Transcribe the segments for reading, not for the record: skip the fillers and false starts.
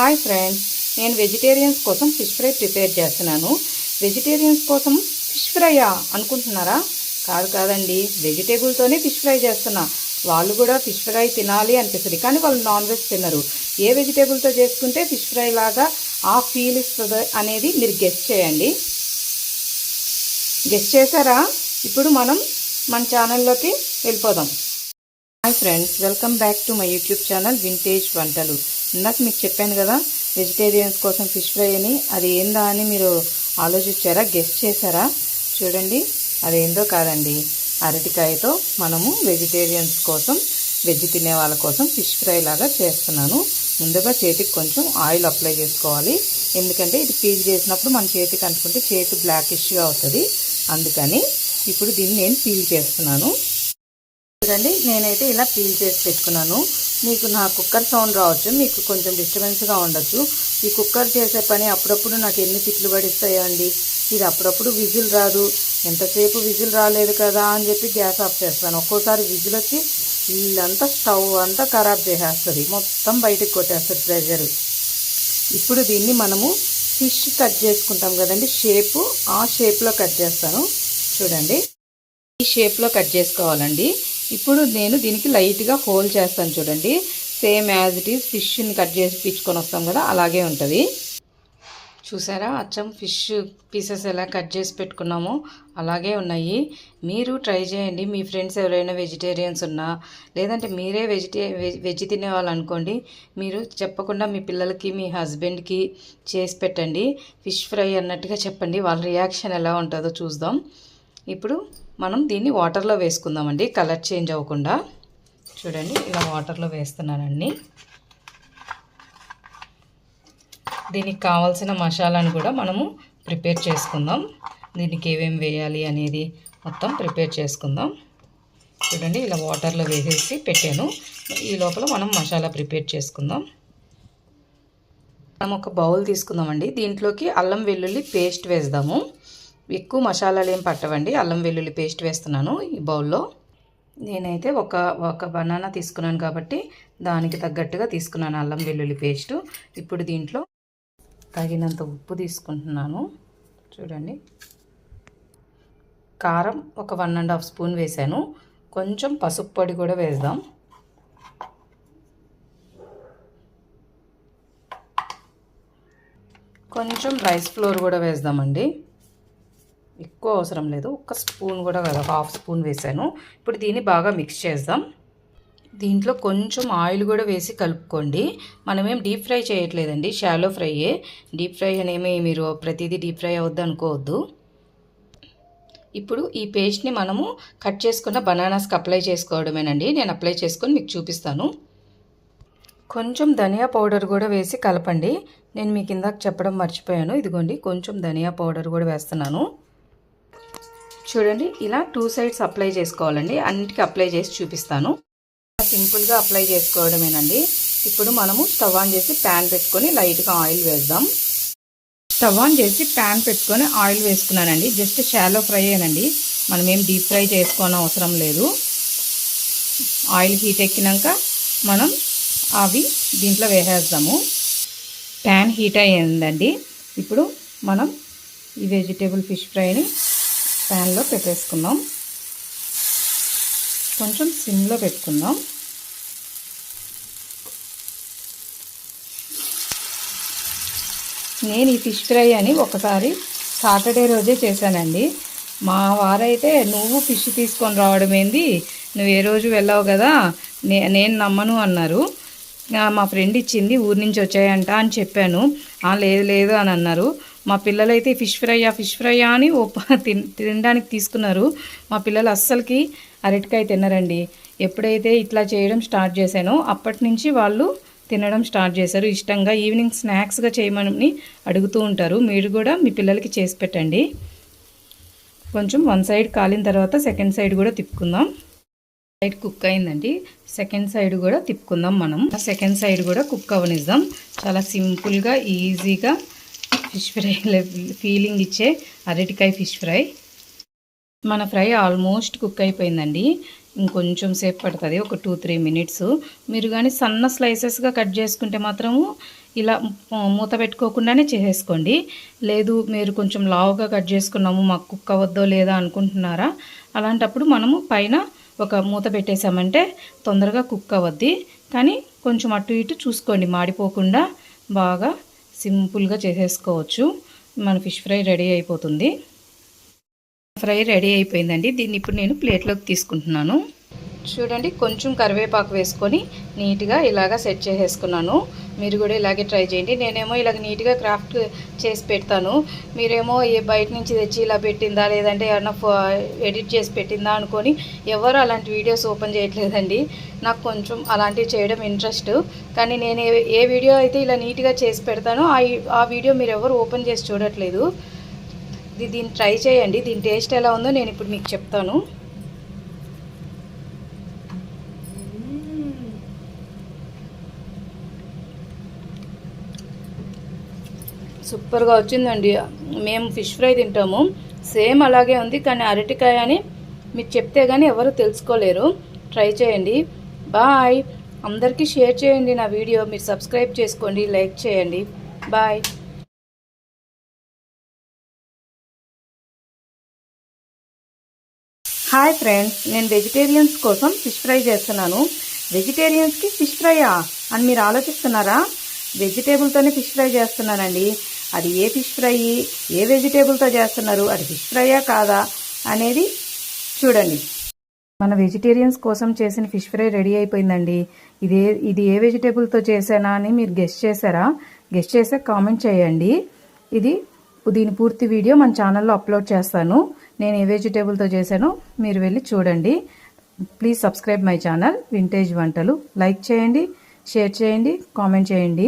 Hi friends, నేను vegetarians కోసం fish fry prepare చేస్తున్నాను. వెజిటేరియన్స్ కోసం ఫిష్ ఫ్రైయా అనుకుంటున్నారా? కాదండి, వెజిటేబుల్తోనే ఫిష్ ఫ్రై చేస్తున్నా. వాళ్ళు కూడా ఫిష్ ఫ్రై తినాలి అనిపిస్తుంది, కానీ వాళ్ళు నాన్ వెజ్ తినరు. ఏ వెజిటేబుల్తో చేసుకుంటే ఫిష్ ఫ్రై లాగా ఆ ఫీల్ ఇస్తుంది అనేది మీరు గెస్ చేయండి. గెస్ చేశారా? ఇప్పుడు మనం మన ఛానల్లోకి వెళ్ళిపోదాం. Hi friends, welcome back to my YouTube channel vintage వంటలు. ఇందాక మీకు చెప్పాను కదా, వెజిటేరియన్స్ కోసం ఫిష్ ఫ్రై అని. అది ఏందా అని మీరు ఆలోచించారా? గెస్ట్ చేశారా? చూడండి, అదేందో కాదండి, అరటికాయతో మనము వెజిటేరియన్స్ కోసం, వెజ్ తినే వాళ్ళ కోసం ఫిష్ ఫ్రై లాగా చేస్తున్నాను. ముందుగా చేతికి కొంచెం ఆయిల్ అప్లై చేసుకోవాలి, ఎందుకంటే ఇది పీల్ చేసినప్పుడు మన చేతికి అంటుకుంటే చేతి బ్లాకిష్గా అవుతుంది. అందుకని ఇప్పుడు దీన్ని నేను పీల్ చేస్తున్నాను. చూడండి, నేనైతే ఇలా పీల్ చేసి పెట్టుకున్నాను. మీకు నా కుక్కర్ సౌండ్ రావచ్చు, మీకు కొంచెం డిస్టర్బెన్స్గా ఉండొచ్చు. ఈ కుక్కర్ చేసే పని అప్పుడప్పుడు నాకు ఎన్ని తిట్లు పడిస్తాయో అండి. ఇది అప్పుడప్పుడు విజిల్ రాదు, ఎంతసేపు విజిల్ రాలేదు కదా అని చెప్పి గ్యాస్ ఆఫ్ చేస్తాను. ఒక్కోసారి విజిల్ వచ్చి ఇల్లంతా స్టవ్ అంతా ఖరాబ్ చేసేస్తుంది, మొత్తం బయటకు కొట్టేస్తుంది ప్రెషర్. ఇప్పుడు దీన్ని మనము ఫిష్ కట్ చేసుకుంటాం కదండి, ఆ షేప్లో కట్ చేస్తాను. చూడండి, ఈ షేప్లో కట్ చేసుకోవాలండి. ఇప్పుడు నేను దీనికి లైట్గా హోల్ చేస్తాను. చూడండి, సేమ్ యాజ్ ఇట్ ఈజ్ ఫిష్ని కట్ చేసి పిచ్చుకొని వస్తాం కదా, అలాగే ఉంటుంది. చూసారా, అచ్చం ఫిష్ పీసెస్ ఎలా కట్ చేసి పెట్టుకున్నామో అలాగే ఉన్నాయి. మీరు ట్రై చేయండి. మీ ఫ్రెండ్స్ ఎవరైనా వెజిటేరియన్స్ ఉన్నా, లేదంటే మీరే వెజ్ తినేవాళ్ళు అనుకోండి, మీరు చెప్పకుండా మీ పిల్లలకి, మీ హస్బెండ్కి చేసి పెట్టండి. ఫిష్ ఫ్రై అన్నట్టుగా చెప్పండి, వాళ్ళ రియాక్షన్ ఎలా ఉంటుందో చూద్దాం. ఇప్పుడు మనం దీన్ని వాటర్లో వేసుకుందామండి, కలర్ చేంజ్ అవ్వకుండా. చూడండి, ఇలా వాటర్లో వేస్తున్నానండి. దీనికి కావాల్సిన మసాలాను కూడా మనము ప్రిపేర్ చేసుకుందాం. దీనికి ఏమేమి వేయాలి అనేది మొత్తం ప్రిపేర్ చేసుకుందాం. చూడండి, ఇలా వాటర్లో వేసేసి పెట్టాను. ఈ లోపల మనం మసాలా ప్రిపేర్ చేసుకుందాం. మనం ఒక బౌల్ తీసుకుందామండి. దీంట్లోకి అల్లం వెల్లుల్లి పేస్ట్ వేద్దాము. ఎక్కువ మసాలాలు ఏం పట్టవండి, అల్లం వెల్లుల్లి పేస్ట్ వేస్తున్నాను ఈ బౌల్లో. నేనైతే ఒక బనానా తీసుకున్నాను కాబట్టి దానికి తగ్గట్టుగా తీసుకున్నాను అల్లం వెల్లుల్లి పేస్టు. ఇప్పుడు దీంట్లో తగినంత ఉప్పు తీసుకుంటున్నాను. చూడండి, కారం ఒక 1.5 స్పూన్ వేసాను. కొంచెం పసుపు పొడి కూడా వేద్దాం. కొంచెం రైస్ ఫ్లోర్ కూడా వేద్దామండి, ఎక్కువ అవసరం లేదు, 1 స్పూన్ కూడా కదా, 1/2 స్పూన్ వేసాను. ఇప్పుడు దీన్ని బాగా మిక్స్ చేద్దాం. దీంట్లో కొంచెం ఆయిల్ కూడా వేసి కలుపుకోండి. మనమేం డీప్ ఫ్రై చేయట్లేదండి, షాలో ఫ్రైయే. డీప్ ఫ్రై అనేమి మీరు ప్రతిదీ డీప్ ఫ్రై అవద్దు అనుకోవద్దు. ఇప్పుడు ఈ పేస్ట్ని మనము కట్ చేసుకున్న బనానాస్కి అప్లై చేసుకోవడమేనండి. నేను అప్లై చేసుకొని మీకు చూపిస్తాను. కొంచెం ధనియా పౌడర్ కూడా వేసి కలపండి. నేను మీకు ఇందాక చెప్పడం మర్చిపోయాను. ఇదిగోండి, కొంచెం ధనియా పౌడర్ కూడా వేస్తున్నాను. చూడండి, ఇలా 2 సైడ్స్ అప్లై చేసుకోవాలండి. అన్నిటికీ అప్లై చేసి చూపిస్తాను. సింపుల్గా అప్లై చేసుకోవడమేనండి. ఇప్పుడు మనము స్టవ్ ఆన్ చేసి ప్యాన్ పెట్టుకొని లైట్గా ఆయిల్ వేద్దాం. స్టవ్ ఆన్ చేసి ప్యాన్ పెట్టుకొని ఆయిల్ వేసుకున్నానండి. జస్ట్ షాలో ఫ్రై అనండి, మనం ఏం డీప్ ఫ్రై చేసుకోని అవసరం లేదు. ఆయిల్ హీట్ ఎక్కినాక మనం అవి దీంట్లో వేసేద్దాము. ప్యాన్ హీట్ అయ్యిందండి. ఇప్పుడు మనం ఈ వెజిటేబుల్ ఫిష్ ఫ్రైని ప్యాన్లో పెట్టేసుకుందాం. కొంచెం సిమ్లో పెట్టుకుందాం. నేను ఈ ఫిష్ ఫ్రై అని ఒకసారి సాటర్డే రోజే చేశానండి. మా వారైతే, నువ్వు ఫిష్ తీసుకొని రావడం ఏంది, నువ్వు ఏ రోజు వెళ్ళావు కదా, నేను నమ్మను అన్నారు. మా ఫ్రెండ్ ఇచ్చింది, ఊరి నుంచి వచ్చాయంట అని చెప్పాను. లేదు అని అన్నారు. మా పిల్లలైతే ఫిష్ ఫ్రైయా అని తినడానికి తీసుకున్నారు. మా పిల్లలు అస్సలకి అరటికాయ తినరండి. ఎప్పుడైతే ఇట్లా చేయడం స్టార్ట్ చేశానో అప్పటి నుంచి వాళ్ళు తినడం స్టార్ట్ చేశారు ఇష్టంగా. ఈవినింగ్ స్నాక్స్గా చేయమని అడుగుతూ ఉంటారు. మీరు కూడా మీ పిల్లలకి చేసి పెట్టండి. కొంచెం 1 సైడ్ కాలిన తర్వాత సెకండ్ సైడ్ కూడా తిప్పుకుందాం. సైడ్ కుక్ అయిందండి, సెకండ్ సైడ్ కూడా తిప్పుకుందాం. మనం సెకండ్ సైడ్ కూడా కుక్ అవ్వనిద్దాం. చాలా సింపుల్గా, ఈజీగా ఫిష్ ఫ్రై ఫీలింగ్ ఇచ్చే అరటికాయ ఫిష్ ఫ్రై. మన ఫ్రై ఆల్మోస్ట్ కుక్ అయిపోయిందండి. ఇంకొంచెం సేపు పడుతుంది, ఒక 2-3 మినిట్స్. మీరు కానీ సన్న స్లైసెస్గా కట్ చేసుకుంటే మాత్రము ఇలా మూత పెట్టుకోకుండానే చేసేసుకోండి. లేదు మీరు కొంచెం లావుగా కట్ చేసుకున్నాము, మాకు కుక్ అవ్వద్దో లేదా అనుకుంటున్నారా, అలాంటప్పుడు మనము పైన ఒక మూత పెట్టేసామంటే తొందరగా కుక్ అవ్వద్ది. కానీ కొంచెం అటు ఇటు చూసుకోండి, మాడిపోకుండా బాగా సింపుల్గా చేసేసుకోవచ్చు. మన ఫిష్ ఫ్రై రెడీ అయిపోతుంది. ఫ్రై రెడీ అయిపోయిందండి. దీన్ని ఇప్పుడు నేను ప్లేట్లోకి తీసుకుంటున్నాను. చూడండి, కొంచెం కరివేపాకు వేసుకొని నీట్గా ఇలాగా సెట్ చేసేసుకున్నాను. మీరు కూడా ఇలాగే ట్రై చేయండి. నేనేమో ఇలాగ నీట్గా క్రాఫ్ట్ చేసి పెడతాను, మీరేమో బయట నుంచి తెచ్చి ఇలా పెట్టిందా లేదంటే ఏమన్నా ఎడిట్ చేసి పెట్టిందా అనుకొని ఎవరు అలాంటి వీడియోస్ ఓపెన్ చేయట్లేదండి. నాకు కొంచెం అలాంటివి చేయడం ఇంట్రెస్ట్, కానీ నేను ఏ వీడియో అయితే ఇలా నీట్గా చేసి పెడతానో ఆ వీడియో మీరు ఎవరు ఓపెన్ చేసి చూడట్లేదు. దీన్ని ట్రై చేయండి. దీని టేస్ట్ ఎలా ఉందో నేను ఇప్పుడు మీకు చెప్తాను. సూపర్గా వచ్చిందండి. మేము ఫిష్ ఫ్రై తింటాము, సేమ్ అలాగే ఉంది, కానీ అరటికాయ అని మీకు చెప్తే కానీ ఎవరు తెలుసుకోలేరు. ట్రై చేయండి. బాయ్. అందరికీ షేర్ చేయండి నా వీడియో. మీరు సబ్స్క్రైబ్ చేసుకోండి, లైక్ చేయండి. బాయ్. హాయ్ ఫ్రెండ్స్, నేను వెజిటేరియన్స్ కోసం ఫిష్ ఫ్రై చేస్తున్నాను. వెజిటేరియన్స్కి ఫిష్ ఫ్రైయా అని మీరు ఆలోచిస్తున్నారా? వెజిటేబుల్తోనే ఫిష్ ఫ్రై చేస్తున్నానండి. అది ఏ ఫిష్ ఫ్రై, ఏ వెజిటేబుల్తో చేస్తున్నారు, అది ఫిష్ ఫ్రైయా కాదా అనేది చూడండి. మన వెజిటేరియన్స్ కోసం చేసిన ఫిష్ ఫ్రై రెడీ అయిపోయిందండి. ఇది ఏ వెజిటేబుల్తో చేశానా అని మీరు గెస్ట్ చేశారా? గెస్ట్ చేస్తే కామెంట్ చేయండి. దీని పూర్తి వీడియో మన ఛానల్లో అప్లోడ్ చేస్తాను. నేను ఏ వెజిటేబుల్తో చేశానో మీరు వెళ్ళి చూడండి. Please subscribe my channel vintage వంటలు. లైక్ చేయండి, షేర్ చేయండి, కామెంట్ చేయండి.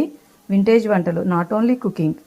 వింటేజ్ వంటలు, నాట్ ఓన్లీ కుకింగ్.